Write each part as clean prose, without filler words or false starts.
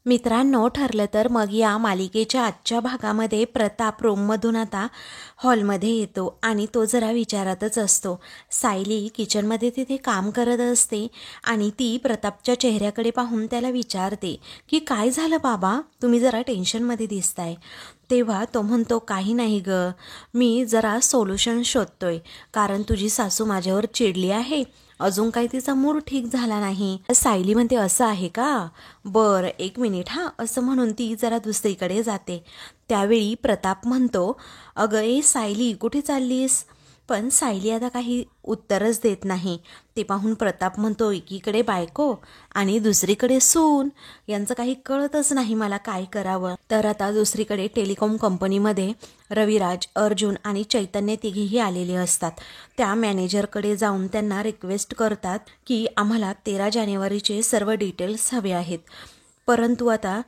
मित्रांनो, ठरलं तर मग या मालिकेच्या आजच्या भागामध्ये प्रताप रूममधून आता हॉलमध्ये येतो आणि तो जरा विचारातच असतो. सायली किचनमध्ये तिथे काम करत असते आणि ती प्रतापच्या चेहऱ्याकडे पाहून त्याला विचारते की काय झालं बाबा, तुम्ही जरा टेन्शनमध्ये दिसताय. तेव्हा तो म्हणतो, काही नाही ग, मी जरा सोल्युशन शोधतोय, कारण तुझी सासू माझ्यावर चिडली आहे. अजून काही तिचा मूड ठीक झाला नाही. सायली म्हणते, असं आहे का, बरं एक मिनिट हा, असं म्हणून ती जरा दुसरीकडे जाते. त्यावेळी प्रताप म्हणतो, अगं ए सायली, कुठे चाललीस? पण सायली आता काही उत्तरच देत नाही. ते पाहून प्रताप म्हणतो, एकीकडे बायको आणि दुसरीकडे सून, यांचं काही कळतच नाही मला काय करावं. तर आता दुसरीकडे टेलिकॉम कंपनीमध्ये रविराज, अर्जुन आणि चैतन्य तिघेही आलेले असतात. त्या मॅनेजरकडे जाऊन त्यांना रिक्वेस्ट करतात की आम्हाला 13 जानेवारीचे सर्व डिटेल्स हवे आहेत. परंतु आता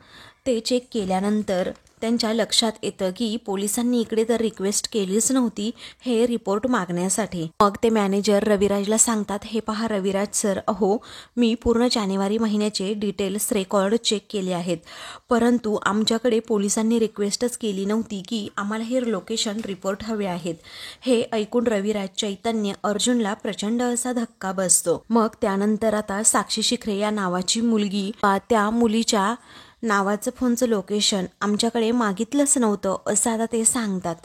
ते चेक केल्यानंतर त्यांच्या लक्षात येतं की पोलिसांनी इकडे तर रिक्वेस्ट केलीच नव्हती हे रिपोर्ट मागण्यासाठी. मग ते मॅनेजर रविराजला सांगतात, हे पहा रविराज सर, अहो मी पूर्ण जानेवारी महिन्याचे डिटेल्स रेकॉर्ड चेक केले आहेत, परंतु आमच्याकडे पोलिसांनी रिक्वेस्टच केली नव्हती की आम्हाला हे लोकेशन रिपोर्ट हवे आहेत. हे ऐकून रविराज, चैतन्य, अर्जुनला प्रचंड असा धक्का बसतो. मग त्यानंतर आता साक्षी शिखरे या नावाची मुलगी, त्या मुलीच्या नावाचं फोनचं लोकेशन आमच्याकडे मागितलंच नव्हतं असं आता ते सांगतात.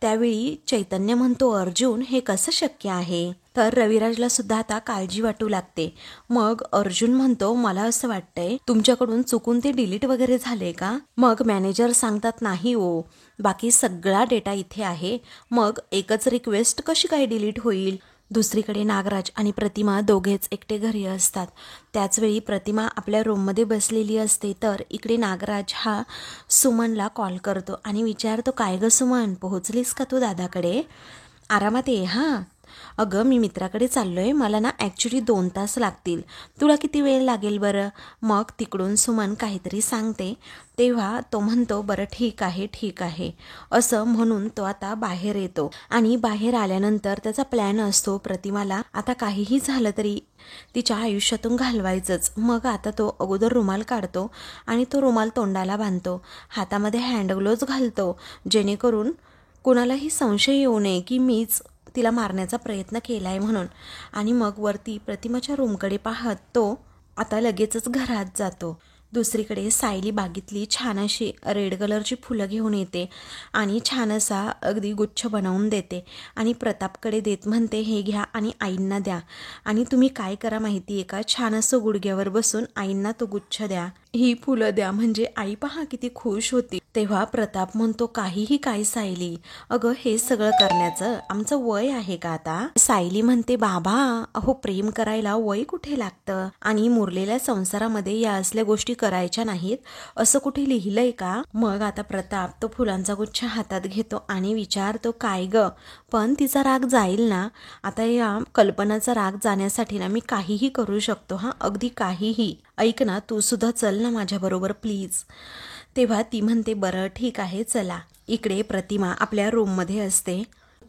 त्यावेळी चैतन्य म्हणतो, अर्जुन हे कसं शक्य आहे? तर रविराजला सुद्धा आता काळजी वाटू लागते. मग अर्जुन म्हणतो, मला असं वाटतंय तुमच्याकडून चुकून ते डिलीट वगैरे झाले का? मग मॅनेजर सांगतात, नाही हो, बाकी सगळा डेटा इथे आहे, मग एकच रिक्वेस्ट कशी काय डिलीट होईल? दुसरीकडे नागराज आणि प्रतिमा दोघेच एकटे घरी असतात. त्याचवेळी प्रतिमा आपल्या रूममध्ये बसलेली असते. तर इकडे नागराज हा सुमनला कॉल करतो आणि विचारतो, काय ग सुमन, पोहोचलीस का तू दादाकडे? आरामात ये हां. अगं मी मित्राकडे चाललोय, मला ना ॲक्च्युली 2 तास लागतील, तुला किती वेळ लागेल बरं? मग तिकडून सुमन काहीतरी सांगते. तेव्हा तो म्हणतो, बरं ठीक आहे असं म्हणून तो आता बाहेर येतो. आणि बाहेर आल्यानंतर त्याचा प्लॅन असतो प्रतिमाला आता काहीही झालं तरी तिच्या आयुष्यातून घालवायचंच. मग आता तो अगोदर रुमाल काढतो आणि तो रुमाल तोंडाला बांधतो, हातामध्ये हँडग्लोव्ज घालतो, जेणेकरून कोणालाही संशय येऊ नये की मीच तिला मारण्याचा प्रयत्न केलाय म्हणून. आणि मग वरती प्रतिमाच्या रूमकडे पाहत तो आता लगेचच घरात जातो. दुसरीकडे सायली बागेतली छान अशी रेड कलरची फुलं घेऊन येते आणि छान असा अगदी गुच्छ बनवून देते आणि प्रतापकडे देत म्हणते, हे घ्या आणि आईंना द्या, आणि तुम्ही काय करा माहिती आहे का, छान असं गुडघ्यावर बसून आईंना तो गुच्छ द्या, ही फुलं द्या, म्हणजे आई पहा किती खुश होती. तेव्हा प्रताप म्हणतो, काहीही काय सायली, अगं हे सगळं करण्याचं आमचं वय आहे का आता? सायली म्हणते, बाबा अहो प्रेम करायला वय कुठे लागतं, आणि मुरलेल्या संसारामध्ये या असल्या गोष्टी करायच्या नाहीत असं कुठे लिहिलंय का? मग आता प्रताप तो फुलांचा गुच्छ हातात घेतो आणि विचारतो, काय ग, पण तिचा राग जाईल ना? आता या कल्पनाचा राग जाण्यासाठी ना मी काहीही करू शकतो हां, अगदी काहीही. ऐक ना, तू सुद्धा चल ना माझ्याबरोबर प्लीज. तेव्हा ती म्हणते, बरं ठीक आहे चला. इकडे प्रतिमा आपल्या रूममध्ये असते.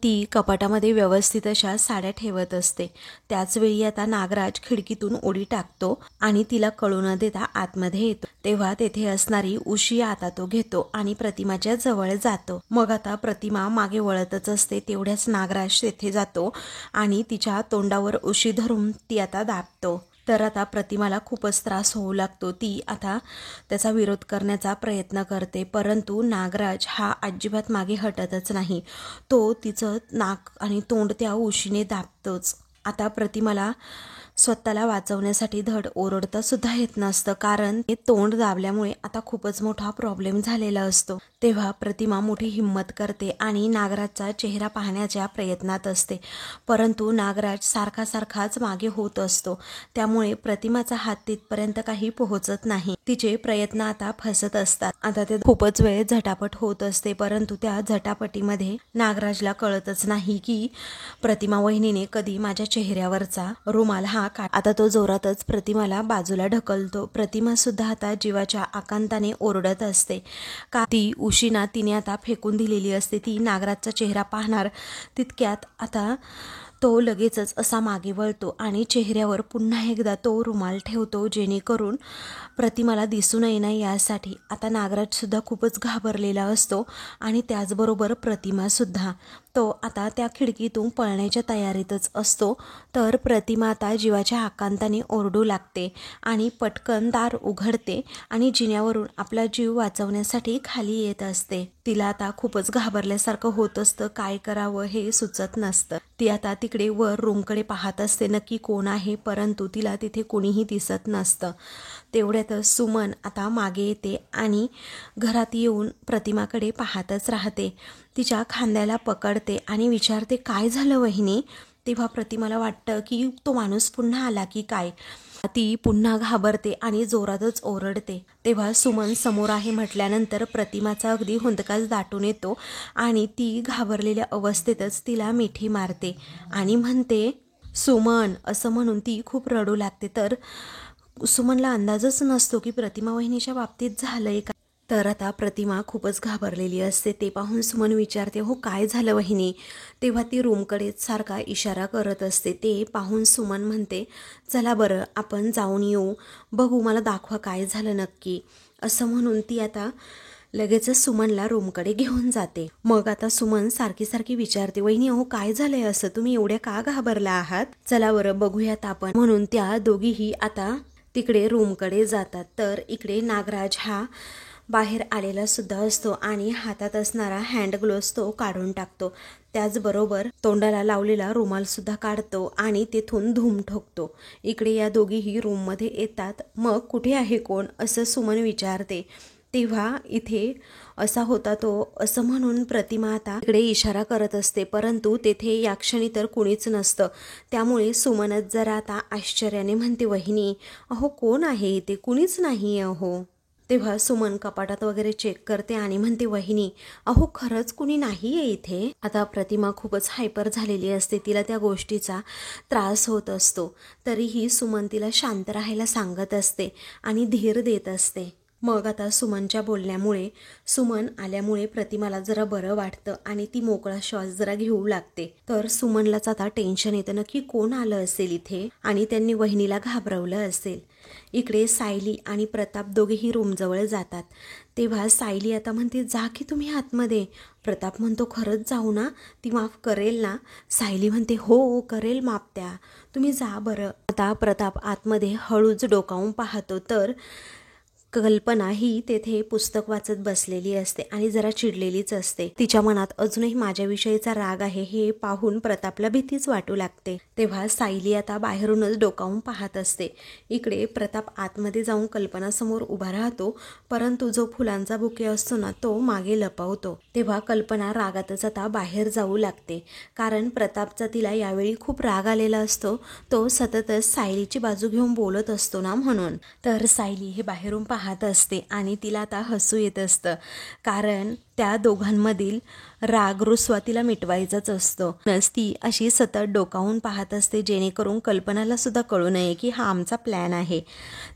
ती कपाटामध्ये व्यवस्थित अशा साड्या ठेवत असते. त्याचवेळी आता नागराज खिडकीतून उडी टाकतो आणि तिला कळू न देता आतमध्ये येतो. तेव्हा तेथे असणारी उशी आता तो घेतो आणि प्रतिमाच्या जवळ जातो. मग आता प्रतिमा मागे वळतच असते. तेवढ्याच नागराज तेथे जातो आणि तिच्या तोंडावर उशी धरून ती आता दाबतो. तर आता प्रतिमाला खूपच त्रास होऊ लागतो. ती आता त्याचा विरोध करण्याचा प्रयत्न करते, परंतु नागराज हा अजिबात मागे हटतच नाही. तो तिचं नाक आणि तोंड त्या उशीने दाबतोच. आता प्रतिमाला स्वतःला वाचवण्यासाठी धड ओरडता सुद्धा येत नसतं, कारण ते तोंड दाबल्यामुळे आता खूपच मोठा प्रॉब्लेम झालेला असतो. तेव्हा प्रतिमा मोठी हिंमत करते आणि नागराजचा चेहरा पाहण्याच्या प्रयत्नात असते, परंतु नागराज सारखाच मागे होत असतो. त्यामुळे प्रतिमाचा हात तिथपर्यंत काही पोहोचत नाही. तिचे प्रयत्न आता फसत असतात. आता ते खूपच वेळ झटापट होत असते, परंतु त्या झटापटीमध्ये नागराजला कळतच नाही की प्रतिमा वहिनीने कधी माझ्या चेहऱ्यावरचा रुमाल हा आता तो जोरातच प्रतिमाला बाजूला ढकलतो. प्रतिमा सुद्धा आता जीवाच्या आकांताने ओरडत असते, का ती उशीना तिने आता फेकून दिलेली असते. ती नागराजचा चेहरा पाहणार तितक्यात आता तो लगेचच असा मागे वळतो आणि चेहऱ्यावर पुन्हा एकदा तो रुमाल ठेवतो, जेणेकरून प्रतिमाला दिसू नये ना यासाठी. आता नागराजसुद्धा खूपच घाबरलेला असतो आणि त्याचबरोबर प्रतिमासुद्धा. तो आता त्या खिडकीतून पळण्याच्या तयारीतच असतो. तर प्रतिमा आता जीवाच्या आकांताने ओरडू लागते आणि पटकन दार उघडते आणि जिन्यावरून आपला जीव वाचवण्यासाठी खाली येत असते. तिला आता खूपच घाबरल्यासारखं होत असतं, काय करावं हे सुचत नसतं. ती आता तिकडे वर रूमकडे पाहत असते नक्की कोण आहे, परंतु तिला तिथे कोणीही दिसत नसतं. तेवढ्यातच सुमन आता मागे येते आणि घरात येऊन प्रतिमाकडे पाहतच राहते. तिच्या खांद्याला पकडते आणि विचारते, काय झालं वहिनी? तेव्हा प्रतिमाला वाटतं की तो माणूस पुन्हा आला की काय. ती पुन्हा घाबरते आणि जोरातच ओरडते. तेव्हा सुमन समोर आहे म्हटल्यानंतर प्रतिमाचा अगदी हुंदकाच दाटून येतो आणि ती घाबरलेल्या अवस्थेतच तिला मिठी मारते आणि म्हणते, सुमन, असं म्हणून ती खूप रडू लागते. तर सुमनला अंदाजच नसतो की प्रतिमा वहिनीच्या बाबतीत झालंय का. तर आता प्रतिमा खूपच घाबरलेली असते. ते पाहून सुमन विचारते, हो काय झालं वहिनी? तेव्हा ती रूमकडे सारखा इशारा करत असते. ते पाहून सुमन म्हणते, चला बरं आपण जाऊन येऊ, बघू, मला दाखवा काय झालं नक्की. असं म्हणून ती आता लगेचच सुमनला रूमकडे घेऊन जाते. मग आता सुमन सारखी सारखी विचारते, वहिनी अहो काय झालंय असं, तुम्ही एवढ्या का घाबरला आहात? चला बरं बघूयात आपण. म्हणून त्या दोघीही आता तिकडे रूमकडे जातात. तर इकडे नागराज हा बाहेर आलेला सुद्धा असतो आणि हातात असणारा हँड ग्लोव्स तो काढून टाकतो. त्याचबरोबर तोंडाला लावलेला रुमाल सुद्धा काढतो आणि तेथून धूम ठोकतो. इकडे या दोघीही रूममध्ये येतात. मग कुठे आहे कोण, असं सुमन विचारते. तेव्हा इथे असा होता तो, असं म्हणून प्रतिमा आता इकडे इशारा करत असते, परंतु तेथे या क्षणी तर कुणीच नसतं. त्यामुळे सुमनच जरा आता आश्चर्याने म्हणते, वहिनी अहो कोण आहे इथे? कुणीच नाही अहो. तेव्हा सुमन कपाटात वगैरे चेक करते आणि म्हणते, वहिनी अहो खरंच कुणी नाही आहे इथे. आता प्रतिमा खूपच हायपर झालेली असते, तिला त्या गोष्टीचा त्रास होत असतो. तरीही सुमन तिला शांत राहायला सांगत असते आणि धीर देत असते. मग आता सुमनच्या बोलण्यामुळे, सुमन आल्यामुळे प्रतिमाला जरा बरं वाटतं आणि ती मोकळा श्वास जरा घेऊ लागते. तर सुमनलाच आता टेन्शन येतं, नक्की कोण आलं असेल इथे आणि त्यांनी वहिनीला घाबरवलं असेल. इकडे सायली आणि प्रताप दोघेही रूमजवळ जातात. तेव्हा सायली आता म्हणते, जा की तुम्ही आतमध्ये. प्रताप म्हणतो, खरंच जाऊ ना? ती माफ करेल ना? सायली म्हणते, हो करेल माफ, त्या तुम्ही जा बरं. आता प्रताप आतमध्ये हळूच डोकावून पाहतो. तर कल्पना ही तेथे पुस्तक वाचत बसलेली असते आणि जरा चिडलेलीच असते. तिच्या मनात अजूनही माझ्याविषयीचा राग आहे हे पाहून प्रतापला भीतीच वाटू लागते. तेव्हा सायली आता बाहेरूनच डोकावून पाहत असते. इकडे प्रताप आतमध्ये जाऊन कल्पनासमोर उभा राहतो, परंतु जो फुलांचा बुके असतो ना तो मागे लपवतो. तेव्हा कल्पना रागातच आता बाहेर जाऊ लागते, कारण प्रतापचा तिला यावेळी खूप राग आलेला असतो. तो सततच सायलीची बाजू घेऊन बोलत असतो ना, म्हणून. तर सायली हे बाहेरून पाहत असते आणि तिला आता हसू येत असतं, कारण त्या दोघांमधील राग रुसवा तिला मिटवायचाच असतो. ती अशी सतत डोकावून पाहत असते, जेणेकरून कल्पनाला सुद्धा कळू नये की हा आमचा प्लॅन आहे.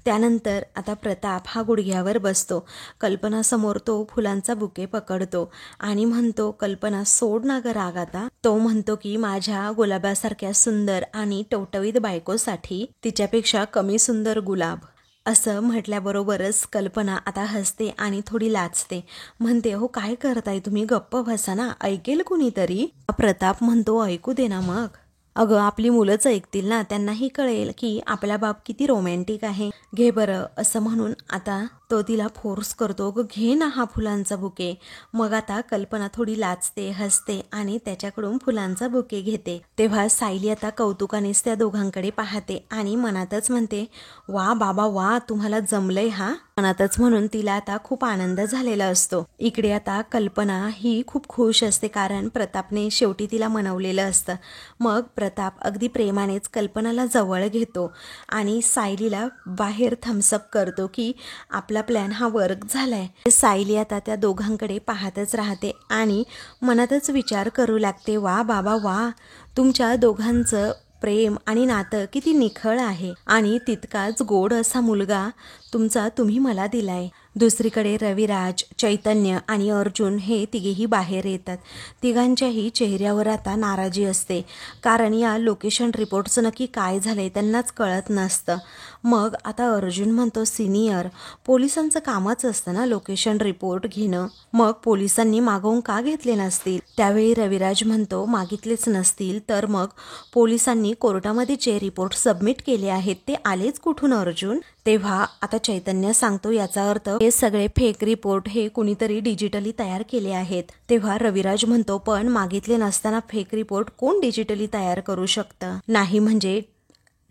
त्यानंतर आता प्रताप हा गुडघ्यावर बसतो. कल्पनासमोर तो फुलांचा बुके पकडतो आणि म्हणतो, कल्पना सोड ना ग राग आता. तो म्हणतो की माझ्या गुलाबासारख्या सुंदर आणि टवटवीत बायकोसाठी तिच्यापेक्षा कमी सुंदर गुलाब. असं म्हटल्याबरोबरच कल्पना आता हसते आणि थोडी लाजते. म्हणते, हो काय करताय तुम्ही, गप्प बसा ना, ऐकेल कुणीतरी. प्रताप म्हणतो, ऐकू दे ना मग. अगं आपली मुलंच ऐकतील ना, त्यांनाही कळेल की आपला बाप किती रोमॅन्टिक आहे. घे बरं. असं म्हणून आता तो तिला फोर्स करतो, ग घे ना हा फुलांचा बुके. मग आता कल्पना थोडी लाजते, हसते आणि त्याच्याकडून फुलांचा बुके घेते. तेव्हा सायली आता कौतुकानेच त्या दोघांकडे पाहते आणि मनातच म्हणते, वा बाबा वा, तुम्हाला जमलंय हा. मनातच म्हणून तिला आता खूप आनंद झालेला असतो. इकडे आता कल्पना ही खूप खुश असते, कारण प्रतापने शेवटी तिला मनवलेलं असतं. मग प्रताप अगदी प्रेमानेच कल्पनाला जवळ घेतो आणि सायलीला बाहेर थम्सअप करतो की आपला प्लॅन हा वर्क झालाय. सायली आता त्या दोघांकडे पाहतच राहते आणि मनातच विचार करू लागते, वा बाबा वा, तुमच्या दोघांचं प्रेम आणि नातं किती निखळ आहे आणि तितकाच गोड असा मुलगा तुम्ही मला दिलाय. दुसरीकडे रविराज, चैतन्य आणि अर्जुन हे तिघेही बाहेर येतात. तिघांच्याही चेहऱ्यावर आता नाराजी असते, कारण या लोकेशन रिपोर्टचं नक्की काय झालंय त्यांनाच कळत नसतं. मग आता अर्जुन म्हणतो, सिनियर, पोलिसांचं कामच असतं ना लोकेशन रिपोर्ट घेणं, मग पोलिसांनी मागवून का घेतले नसतील? त्यावेळी रविराज म्हणतो, मागितलेच नसतील तर मग पोलिसांनी कोर्टामध्ये जे रिपोर्ट सबमिट केले आहेत ते आलेच कुठून अर्जुन? तेव्हा आता चैतन्य सांगतो, याचा अर्थ हे सगळे फेक रिपोर्ट हे कुणीतरी डिजिटली तयार केले आहेत. तेव्हा रविराज म्हणतो, पण मागितले नसताना फेक रिपोर्ट कोण डिजिटली तयार करू शकतं? नाही म्हणजे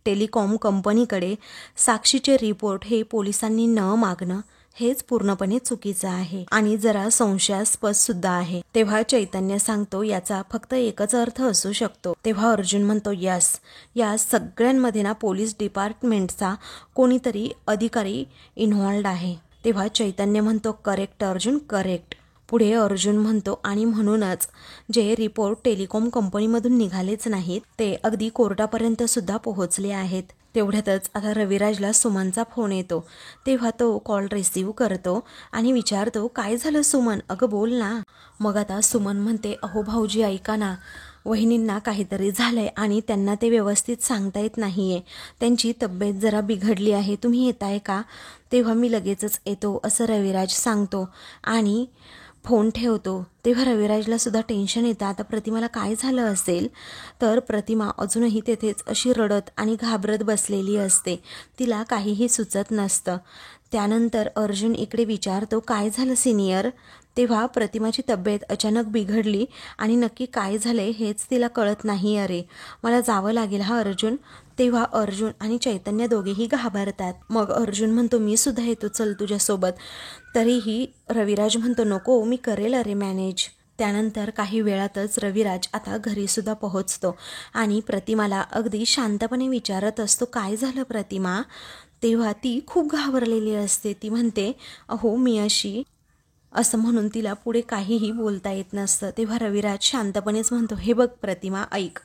टेलिकॉम कंपनीकडे साक्षीचे रिपोर्ट हे पोलिसांनी न मागणं हेच पूर्णपणे चुकीचं आहे आणि जरा संशयास्पद सुद्धा आहे. तेव्हा चैतन्य सांगतो, याचा फक्त एकच अर्थ असू शकतो. तेव्हा अर्जुन म्हणतो, यस, या सगळ्यांमध्ये ना पोलीस डिपार्टमेंटचा कोणीतरी अधिकारी इन्व्हॉल्ड आहे. तेव्हा चैतन्य म्हणतो, करेक्ट अर्जुन, करेक्ट. पुढे अर्जुन म्हणतो, आणि म्हणूनच जे रिपोर्ट टेलिकॉम कंपनीमधून निघालेच नाहीत ते अगदी कोर्टापर्यंत सुद्धा पोहोचले आहेत. तेवढ्यातच आता रविराजला सुमनचा फोन येतो. तेव्हा तो कॉल रिसीव्ह करतो आणि विचारतो, काय झालं सुमन, अगं बोल ना. मग आता सुमन म्हणते, अहो भाऊजी ऐका ना, वहिनींना काहीतरी झालंय आणि त्यांना ते व्यवस्थित सांगता येत नाहीये. त्यांची तब्येत जरा बिघडली आहे, तुम्ही येताय का? तेव्हा मी लगेचच येतो असं रविराज सांगतो आणि फोन ठेवतो. तेव्हा रविराजला सुद्धा टेन्शन येतं, आता प्रतिमाला काय झालं असेल? तर प्रतिमा अजूनही तेथेच अशी रडत आणि घाबरत बसलेली असते, तिला काहीही सुचत नसतं. त्यानंतर अर्जुन इकडे विचारतो, काय झालं सिनियर? तेव्हा प्रतिमाची तब्येत अचानक बिघडली आणि नक्की काय झालंय हेच तिला कळत नाही. अरे मला जावं लागेल हा अर्जुन. तेव्हा अर्जुन आणि चैतन्य दोघेही घाबरतात. मग अर्जुन म्हणतो, मी सुद्धा येतो, चल तुझ्यासोबत. तरीही रविराज म्हणतो, नको, मी करेल अरे मॅनेज. त्यानंतर काही वेळातच रविराज आता घरी सुद्धा पोहोचतो आणि प्रतिमाला अगदी शांतपणे विचारत असतो, काय झालं प्रतिमा? तेव्हा ती खूप घाबरलेली असते. ती म्हणते, अहो मी अशी, असं म्हणून तिला पुढे काहीही बोलता येत नसतं. तेव्हा रविराज शांतपणेच म्हणतो, हे बघ प्रतिमा, ऐक,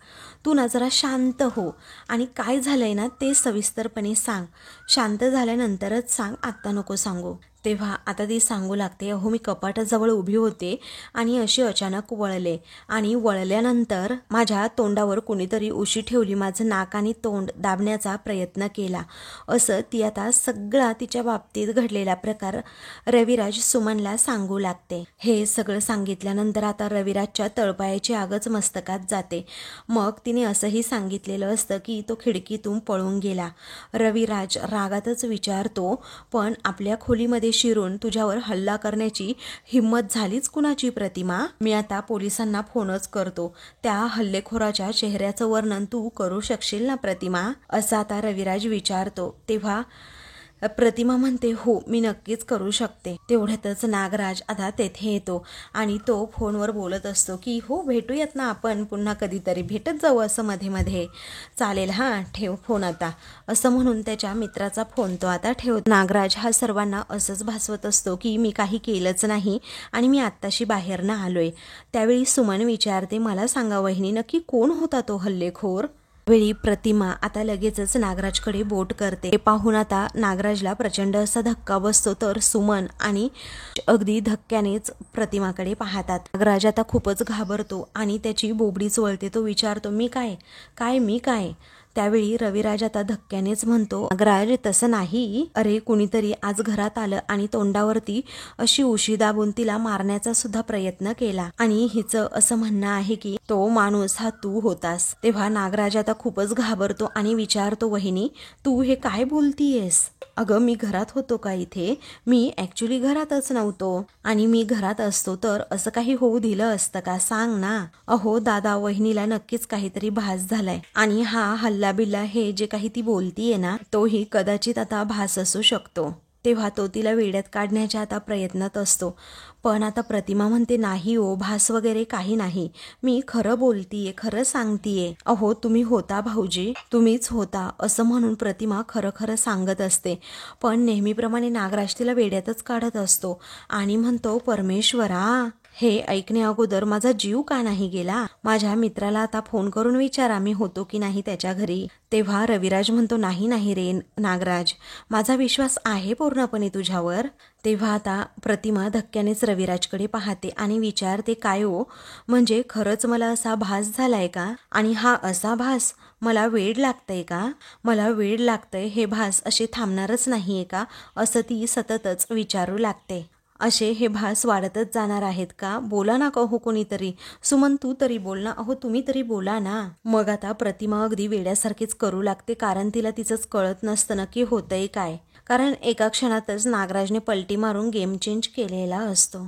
तू ना जरा शांत हो आणि काय झालंय ना ते सविस्तरपणे सांग. शांत झाल्यानंतरच सांग, आत्ता नको सांगू. तेव्हा आता ती सांगू लागते, अहो मी कपाटाजवळ उभी होते आणि अशी अचानक वळले आणि वळल्यानंतर माझ्या तोंडावर कुणीतरी उशी ठेवली, माझं नाक आणि तोंड दाबण्याचा प्रयत्न केला. असं ती आता सगळा तिच्या बाबतीत घडलेला प्रकार रविराज सुमनला सांगू लागते. हे सगळं सांगितल्यानंतर आता रविराजच्या तळपायाची आगच मस्तकात जाते. मग तिने असंही सांगितलेलं असतं की तो खिडकीतून पळून गेला. रविराज रागातच विचारतो, पण आपल्या खोलीमध्ये शिरून तुझ्यावर हल्ला करण्याची हिम्मत झालीच कुणाची प्रतिमा? मी आता पोलिसांना फोनच करतो. त्या हल्लेखोराच्या चेहऱ्याचं वर्णन तू करू शकशील ना प्रतिमा? असं आता रविराज विचारतो. तेव्हा प्रतिमा म्हणते, हो मी नक्कीच करू शकते. तेवढ्यातच नागराज आता तेथे येतो आणि तो फोनवर बोलत असतो की हो भेटूयात ना आपण पुन्हा कधीतरी, भेटत जाऊ असं मध्ये मध्ये. चालेल, हां ठेव फोन आता, असं म्हणून त्याच्या मित्राचा फोन तो आता ठेवतो. नागराज हा सर्वांना असंच भासवत असतो की मी काही केलंच नाही आणि मी आत्ताशी बाहेरनं आलोय. त्यावेळी सुमन विचारते, मला सांगा वहिनी, नक्की कोण होता तो हल्लेखोर? वेळी प्रतिमा आता लगेचच नागराजकडे बोट करते. ते पाहून आता नागराजला प्रचंड असा धक्का बसतो. तर सुमन आणि अगदी धक्क्यानेच प्रतिमाकडे पाहतात. नागराज आता खूपच घाबरतो आणि त्याची बोबडीच वळते. तो विचारतो, मी काय? त्यावेळी रविराज आता धक्क्यानेच म्हणतो, नागराज तसं नाही, अरे कुणीतरी आज घरात आलं आणि तोंडावरती अशी उशी दाबून तिला मारण्याचा सुद्धा प्रयत्न केला आणि हिचं असं म्हणणं आहे की तो माणूस हा तू होतास. तेव्हा नागराज आता खूपच घाबरतो आणि विचारतो, वहिनी तू हे काय बोलतीयेस? अगं मी घरात होतो का इथे? मी ऍक्च्युली घरातच नव्हतो आणि मी घरात असतो तर असं काही होऊ दिलं असतं का? सांग ना. अहो दादा, वहिनीला नक्कीच काहीतरी भास झालाय आणि हा हल्ला बिल्ला हे जे काही ती बोलतीये ना तोही कदाचित आता भास असू शकतो. तेव्हा तो तिला वेड्यात काढण्याच्या आता प्रयत्नात असतो. पण आता प्रतिमा म्हणते, नाही हो, भास वगैरे काही नाही, मी खरं बोलतीये, खरं सांगतीये. अहो तुम्ही होता भाऊजी, तुम्हीच होता, असं म्हणून प्रतिमा खरं सांगत असते. पण नेहमीप्रमाणे नागराज तिला वेड्यातच काढत असतो आणि म्हणतो, परमेश्वरा, हे ऐकणे अगोदर माझा जीव का नाही गेला? माझ्या मित्राला आता फोन करून विचारा मी होतो की नाही त्याच्या घरी. तेव्हा रविराज म्हणतो, नाही नाही रे नागराज, माझा विश्वास आहे पूर्णपणे तुझ्यावर. तेव्हा आता प्रतिमा धक्क्यानेच रविराजकडे पाहते आणि विचारते, काय हो, म्हणजे खरंच मला असा भास झालाय का? आणि हा असा भास मला वेड लागतंय का? मला वेड लागतंय हे भास असे थांबणारच नाहीये का? असं ती सततच विचारू लागते. असे हे भास वाढतच जाणार आहेत का? बोला ना हो कोणीतरी. सुमन तू तरी बोल ना. अहो तुम्ही तरी बोला ना. मग आता प्रतिमा अगदी वेड्यासारखीच करू लागते, कारण तिला तिचंच कळत नसतं नक्की होतंय काय. कारण एका क्षणातच नागराजने पलटी मारून गेम चेंज केलेला असतो.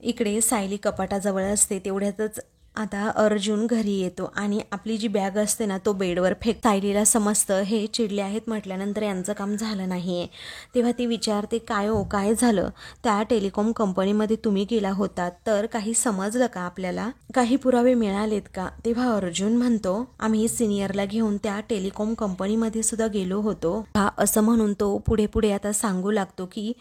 इकडे सायली कपाटाजवळ असते. तेवढ्यातच आता अर्जुन घरी येतो आणि आपली जी बॅग असते ना तो बेडवर सायलीला समजतं हे चिडले आहेत म्हटल्यानंतर यांचं काम झालं नाहीये. तेव्हा ती विचारते, काय हो काय झालं? त्या टेलिकॉम कंपनीमध्ये तुम्ही गेला होता तर काही समजलं का आपल्याला? काही पुरावे मिळालेत का? तेव्हा अर्जुन म्हणतो, आम्ही सिनियरला घेऊन त्या टेलिकॉम कंपनीमध्ये सुद्धा गेलो होतो. हा असं म्हणून तो पुढे पुढे आता सांगू लागतो की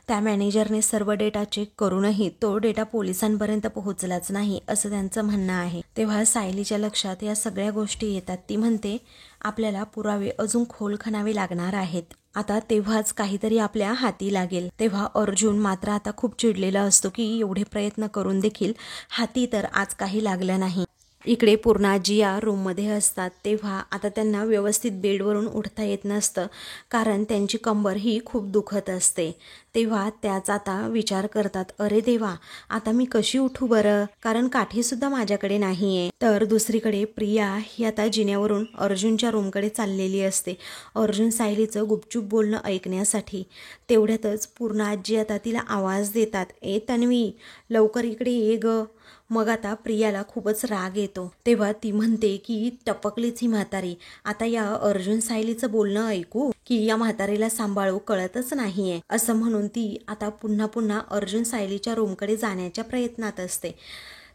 त्या मॅनेजरने सर्व डेटा चेक करूनही तो डेटा पोलिसांपर्यंत पोहोचलाच नाही असं त्यांचं म्हणणं आहे. तेव्हा सायलीच्या लक्षात या सगळ्या गोष्टी येतात. ती म्हणते, आपल्याला पुरावे अजून खोल खणावे लागणार आहेत. आता तेव्हाच काहीतरी आपल्या हाती लागेल. तेव्हा अर्जुन मात्र आता खूप चिडलेला असतो की एवढे प्रयत्न करून देखील हाती तर आज काही लागलं नाही. इकडे पूर्णाजी या रूममध्ये असतात. तेव्हा आता त्यांना व्यवस्थित बेडवरून उठता येत नसतं, कारण त्यांची कंबर ही खूप दुखत असते. तेव्हा त्याच आता विचार करतात, अरे देवा, आता मी कशी उठू बरं, कारण काठीसुद्धा माझ्याकडे नाहीये. तर दुसरीकडे प्रिया ही आता जिन्यावरून अर्जुनच्या रूमकडे चाललेली असते, अर्जुन सायलीचं गुपचूप बोलणं ऐकण्यासाठी. तेवढ्यातच पूर्णाजी आता तिला आवाज देतात, ए तन्वी, लवकर इकडे ये ग. मग आता प्रियाला खूपच राग येतो. तेव्हा ती म्हणते की टपकलीच ही म्हातारी, आता या अर्जुन सायलीचं बोलणं ऐकू की या म्हातारीला सांभाळू कळतच नाहीये. असं म्हणून ती आता पुन्हा पुन्हा अर्जुन सायलीच्या रूमकडे जाण्याच्या प्रयत्नात असते.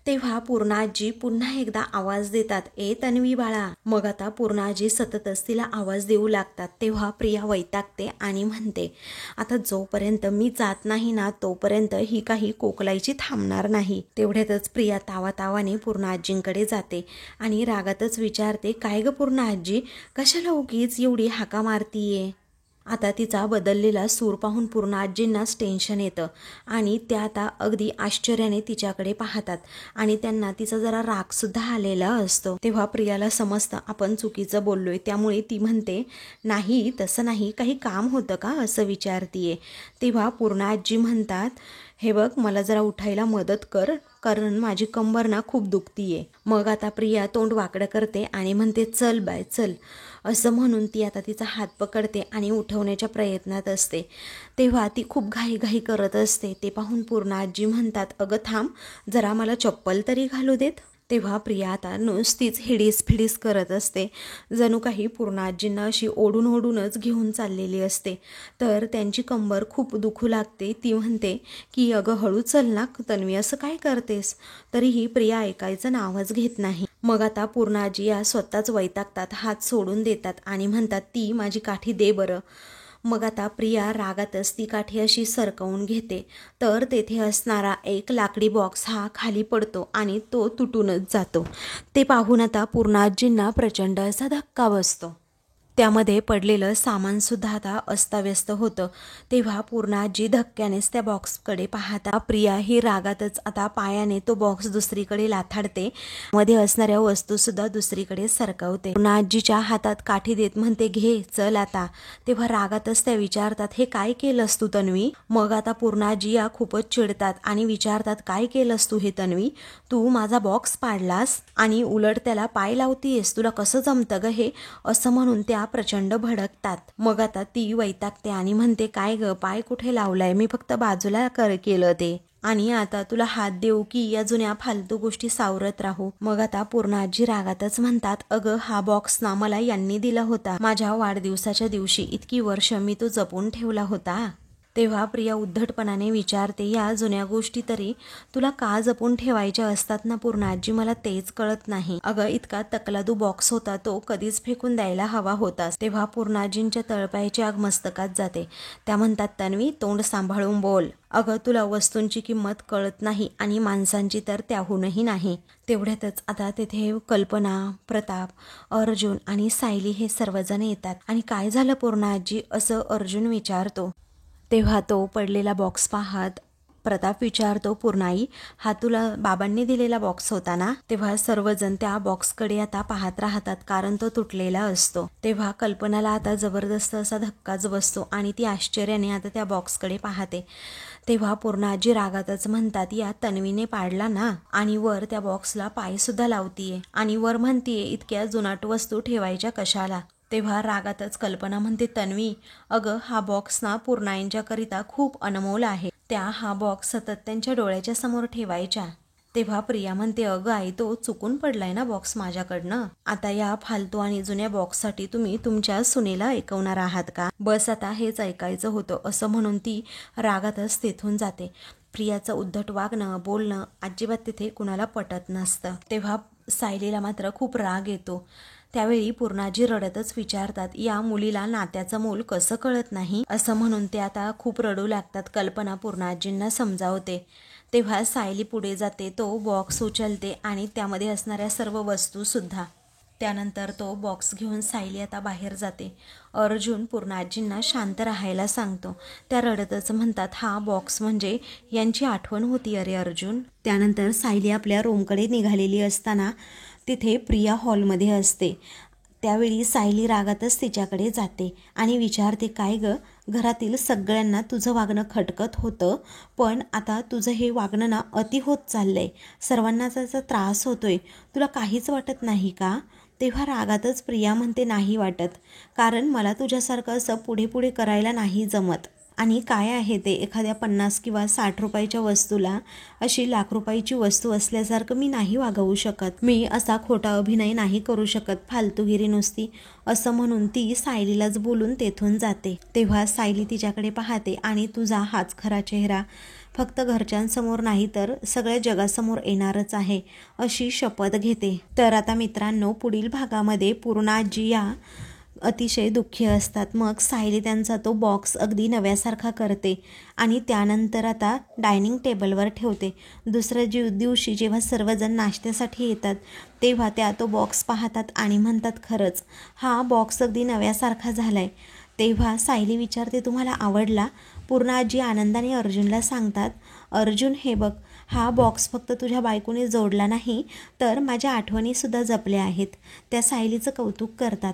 तेव्हा पूर्णाजी पुन्हा एकदा आवाज देतात, ए तन्वी बाळा. मग आता पूर्णाजी सततच तिला आवाज देऊ लागतात. तेव्हा प्रिया वैतागते आणि म्हणते, आता जोपर्यंत मी जात नाही ना तोपर्यंत ही काही कोकलायची थांबणार नाही. तेवढ्यातच प्रिया तावातावाने पूर्णाजींकडे जाते आणि रागातच विचारते, काय ग पूर्णाजी, कशाला उगीच एवढी हाका मारतीये? आता तिचा बदललेला सूर पाहून पूर्णाजींनाच टेन्शन येतं आणि त्या आता अगदी आश्चर्याने तिच्याकडे पाहतात आणि त्यांना तिचा जरा रागसुद्धा आलेला असतो. तेव्हा प्रियाला समजतं आपण चुकीचं बोललोय. त्यामुळे ती म्हणते, नाही तसं नाही, काही काम होतं का असं विचारतीये. तेव्हा पूर्णाजी म्हणतात, हे बघ, मला जरा उठायला मदत कर, कारण माझी कंबर ना खूप दुखतीये. मग आता प्रिया तोंड वाकडं करते आणि म्हणते, चल बाय चल. असं म्हणून ती आता तिचा हात पकडते आणि उठवण्याच्या प्रयत्नात असते. तेव्हा ती खूप घाईघाई करत असते. ते पाहून पूर्णाजी म्हणतात, अगं थांब, जरा मला चप्पल तरी घालू देत. तेव्हा प्रिया आता नुसतीच हिडीस करत असते, जणू काही पूर्णाजींना अशी ओढून ओढूनच घेऊन चाललेली असते. तर त्यांची कंबर खूप दुखू लागते. ती म्हणते की अगं हळू चल ना तन्वी, असं काय करतेस? तरीही प्रिया ऐकायचं नावच घेत नाही. मग आता पूर्णाजी या स्वतःच वैतागतात, हात सोडून देतात आणि म्हणतात, ती माझी काठी दे बरं. मग आता प्रिया रागातच ती काठी अशी सरकवून घेते. तर तेथे असणारा एक लाकडी बॉक्स हा खाली पडतो आणि तो तुटूनच जातो. ते पाहून आता पूर्णाजींना प्रचंड असा धक्का बसतो. त्यामध्ये पडलेलं सामानसुद्धा आता अस्ताव्यस्त होतं. तेव्हा पूर्णाजी धक्क्यानेच त्या बॉक्सकडे पाहता प्रिया ही रागातच आता पायाने तो बॉक्स दुसरीकडे लाथाडते, मध्ये असणाऱ्या वस्तूसुद्धा दुसरीकडे सरकवते. पूर्णाजीच्या हातात काठी देत म्हणते, घे चल आता. तेव्हा रागातच त्या विचारतात, हे काय केलंस तू तन्वी? मग आता पूर्णाजी या खूपच चिडतात आणि विचारतात, काय केलंस तू हे तन्वी? तू माझा बॉक्स पाडलास आणि उलट त्याला पाय लावतीयस, तुला कसं जमतं ग हे? असं म्हणून त्या प्रचंड भडकतात. मग आता ती वैतागते आणि म्हणते, काय ग, पाय कुठे लावलाय, मी फक्त बाजूला केलं ते, आणि आता तुला हात देऊ की या जुन्या फालतू गोष्टी सावरत राहू? मग आता पूर्णाजी रागातच म्हणतात, अगं हा बॉक्स ना मला यांनी दिला होता माझ्या वाढदिवसाच्या दिवशी. इतकी वर्ष मी तो जपून ठेवला होता. तेव्हा प्रिया उद्धटपणाने विचारते, या जुन्या गोष्टी तरी तुला का जपून ठेवायच्या असतात ना पूर्णाजी, मला तेच कळत नाही. अगं इतका तकलादू बॉक्स होता, तो कधीच फेकून द्यायला हवा होतास. तेव्हा पूर्णाजींच्या तळपायाची आग मस्तकात जाते. त्या म्हणतात, तन्वी तोंड सांभाळून बोल. अगं तुला वस्तूंची किंमत कळत नाही आणि माणसांची तर त्याहूनही नाही. तेवढ्यातच आता तिथे कल्पना, प्रताप, अर्जुन आणि सायली हे सर्वजण येतात. आणि काय झालं पूर्णाजी, असं अर्जुन विचारतो. तेव्हा तो पडलेला बॉक्स पाहत प्रताप विचारतो, पूर्णाई हा तुला बाबांनी दिलेला बॉक्स होता ना? तेव्हा सर्वजण त्या बॉक्सकडे आता पाहत राहतात, कारण तो तुटलेला असतो. तेव्हा कल्पनाला आता जबरदस्त असा धक्काच बसतो आणि ती आश्चर्याने आता त्या बॉक्सकडे पाहते. तेव्हा पूर्णाजी रागातच म्हणतात, या तन्वीने पाडला ना, आणि वर त्या बॉक्सला पाय सुद्धा लावतीये आणि वर म्हणतीये इतक्या जुनाट वस्तू ठेवायच्या कशाला. तेव्हा रागातच कल्पना म्हणते, तन्वी अगं हा बॉक्स ना पूर्णाईंच्याकरिता खूप अनमोल आहे. त्या हा बॉक्स सतत त्यांच्या डोळ्याच्या समोर ठेवायच्या. तेव्हा प्रिया म्हणते, अगं आई तो चुकून पडलाय ना बॉक्स माझ्याकडनं. आता या फालतू आणि जुन्या बॉक्ससाठी तुम्ही तुमच्या सुनेला ऐकवणार आहात का? बस आता हेच ऐकायचं होतं, असं म्हणून ती रागातच तेथून जाते. प्रियाचं उद्धट वागणं, बोलणं अजिबात तिथे कुणाला पटत नसतं. तेव्हा सायलीला मात्र खूप राग येतो. त्यावेळी पूर्णाजी रडतच विचारतात, या मुलीला नात्याचं मोल कसं कळत नाही, असं म्हणून ते आता खूप रडू लागतात. कल्पना पूर्णाजींना समजावते. तेव्हा सायली पुढे जाते, तो बॉक्स उचलते आणि त्यामध्ये असणाऱ्या सर्व वस्तू सुद्धा. त्यानंतर तो बॉक्स घेऊन सायली आता बाहेर जाते. अर्जुन पूर्णाजींना शांत राहायला सांगतो. त्या रडतच म्हणतात, हा बॉक्स म्हणजे यांची आठवण होती अरे अर्जुन. त्यानंतर सायली आपल्या रूमकडे निघालेली असताना तिथे प्रिया हॉलमध्ये असते. त्यावेळी सायली रागातच तिच्याकडे जाते आणि विचारते, काय ग, घरातील सगळ्यांना तुझं वागणं खटकत होतं, पण आता तुझं हे वागणं ना अति होत चाललंय. सर्वांना त्याचा त्रास होतोय, तुला काहीच वाटत नाही का? तेव्हा रागातच प्रिया म्हणते, नाही वाटत, कारण मला तुझ्यासारखं असं पुढे पुढे करायला नाही जमत. आणि काय आहे ते, एखाद्या 50 किंवा 60 रुपयाच्या वस्तूला अशी लाख रुपयाची वस्तू असल्यासारखं मी नाही वागवू शकत. मी असा खोटा अभिनय नाही करू शकत, फालतूगिरी नुसती, असं म्हणून ती सायलीलाच बोलून तेथून जाते. तेव्हा सायली तिच्याकडे पाहते आणि तुझा हाच खरा चेहरा फक्त घरच्यांसमोर नाही तर सगळ्या जगासमोर येणारच आहे, अशी शपथ घेते. तर आता मित्रांनो, पुढील भागामध्ये पूर्णाजी या अतिशय दुःखी असतात. मग सायली त्यांचा तो बॉक्स अगदी नव्यासारखा करते आणि त्यानंतर आता डायनिंग टेबलवर ठेवते. दुसऱ्या दिवशी जेव्हा सर्वजण नाश्त्यासाठी येतात तेव्हा त्या तो बॉक्स पाहतात आणि म्हणतात, खरंच हा बॉक्स अगदी नव्यासारखा झालाय. तेव्हा सायली विचारते, तुम्हाला आवडला? पूर्णाजी आनंदाने अर्जुनला सांगतात, अर्जुन हे बघ, हा बॉक्स फक्त तुझ्या बायकोने जोडला नाही तर माझ्या आठवणीसुद्धा जपल्या आहेत. त्या सायलीचं कौतुक करतात.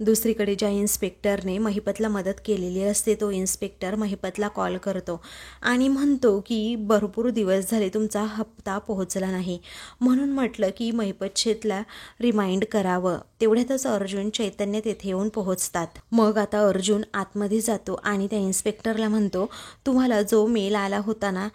दुसरीकडे ज्या इन्स्पेक्टरने महिपतला मदत केलेली असते, तो इन्स्पेक्टर महिपतला कॉल करतो आणि म्हणतो की भरपूर दिवस झाले तुमचा हप्ता पोहोचला नाही, म्हणून म्हटलं की महिपत शेतला रिमाइंड करावं. तेवढ्यातच अर्जुन, चैतन्य तेथे येऊन पोहोचतात. मग आता अर्जुन आतमध्ये जातो आणि त्या इन्स्पेक्टरला म्हणतो, तुम्हाला जो मेल आला होता ना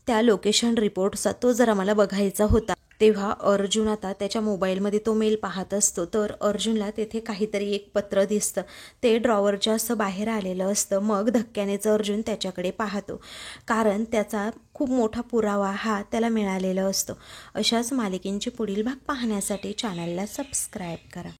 त्या लोकेशन रिपोर्टचा, तो जरा मला बघायचा होता. तेव्हा अर्जुन आता त्याच्या मोबाईलमध्ये तो मेल पाहत असतो, तर अर्जुनला तेथे काहीतरी एक पत्र दिसतं. ते ड्रॉवरच्या असं बाहेर आलेलं असतं. मग धक्क्यानेच अर्जुन त्याच्याकडे पाहतो, कारण त्याचा खूप मोठा पुरावा हा त्याला मिळालेला असतो. अशाच मालिकेंचे पुढील भाग पाहण्यासाठी चॅनलला सबस्क्राईब करा.